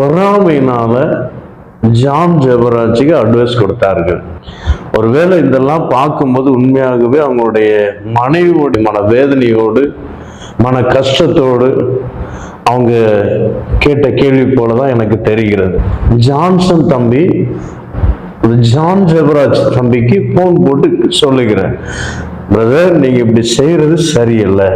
பொறாமையினால John ஜெபராஜுக்கு advice கொடுத்தார்கள். ஒருவேளை இதெல்லாம் பார்க்கும்போது உண்மையாகவே அவங்களுடைய மனைவியோட மன வேதனையோடு மன கஷ்டத்தோடு அவங்க கேட்ட கேள்வி போலதான் எனக்கு தெரிகிறது. ஜான்சன் தம்பி ஜான் ஜெபராஜ் தம்பிக்கு போன் போட்டு சொல்லுகிறேன், பிரதர் நீங்க இப்படி செய்யறது சரியில்லை.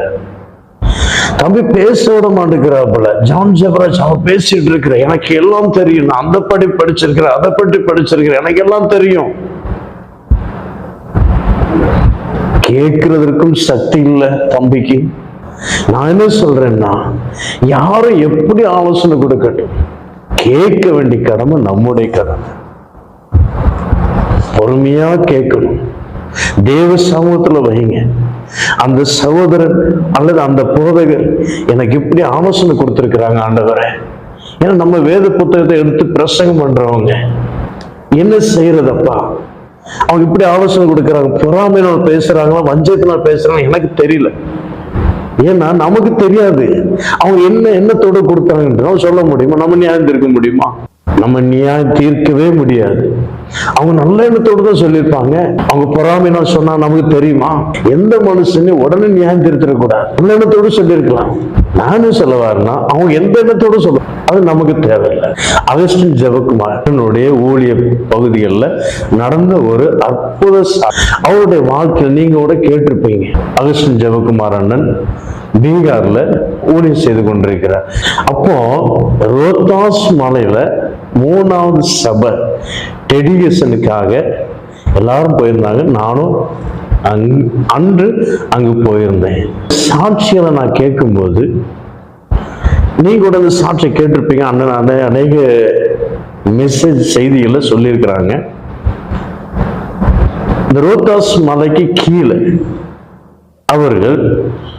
தம்பி பேச விட மாட்டேங்கிறாப்புல. ஜான் ஜெபராஜ் அவன் பேசிட்டு இருக்கிற, எனக்கு எல்லாம் தெரியும், நான் அந்த படி படிச்சிருக்கிறேன், அதை பற்றி படிச்சிருக்கிறேன், எனக்கு எல்லாம் தெரியும். கேட்கிறதற்கும் சக்தி இல்லை தம்பிக்கு. நான் என்ன சொல்றேன்னா, யாரும் எப்படி ஆலோசனை கொடுக்கட்டும், கேட்க வேண்டிய கடமை நம்முடைய கடமை. பொறுமையா கேட்கணும், தேவ சமூகத்துல வைங்க. அந்த சகோதரன் அல்லது அந்த போதகர் எனக்கு இப்படி ஆலோசனை கொடுத்திருக்கிறாங்க ஆண்டவரே. ஏன்னா நம்ம வேத புத்தகத்தை எடுத்து பிரசங்கம் பண்றவங்க என்ன செய்யறதப்பா, அவங்க இப்படி ஆலோசனை கொடுக்கறாங்க, பொறாமையினால் பேசுறாங்களா வஞ்சத்தினால் பேசுறாங்க எனக்கு தெரியல. ஏன்னா நமக்கு தெரியாது அவங்க என்ன எண்ணத்தோட கொடுத்தாங்கன்னு சொல்ல முடியுமா? நம்ம நியாயம் தீர்க்க முடியுமா? நம்ம நியாயம் தீர்க்கவே முடியாது. அவங்க நல்ல எண்ணத்தோடு தான் சொல்லியிருப்பாங்க. அவங்க பொறாமையினால் சொன்னா நமக்கு தெரியுமா? எந்த மனுஷனையும் உடனே நியாயம் தீர்த்திடக்கூடாது. நல்ல எண்ணத்தோடு சொல்லியிருக்கலாம். நானும் சொல்லவாருன்னா அவங்க எந்த எண்ணத்தோடு சொல்ல, அது நமக்கு தேவையில்லை. அகஸ்டின் ஜெபக்குமாரனுடைய ஊழிய பகுதிகளில் நடந்த ஒரு அற்புத அவருடைய வாழ்க்கையில் நீங்க கூட கேட்டிருப்பீங்க. அகஸ்டின் ஜெபக்குமார் அண்ணன் பீகார்ல ஊழியம் செய்து கொண்டிருக்கிறார். அப்போ ரோத்தாஸ் மலையில 3வது சபை டெடிகேஷனுக்காக எல்லாரும் போயிருந்தாங்க. நானும் அன்று அங்கு போயிருந்தேன். சாட்சிகளை நான் கேட்கும்போது நீங்க கூட அந்த சாட்சியை கேட்டிருப்பீங்க. அண்ணன் அநேக மெசேஜ் செய்திகளை சொல்லியிருக்கிறாங்க. இந்த ரோத்தாஸ் மலைக்கு கீழே அவர்கள்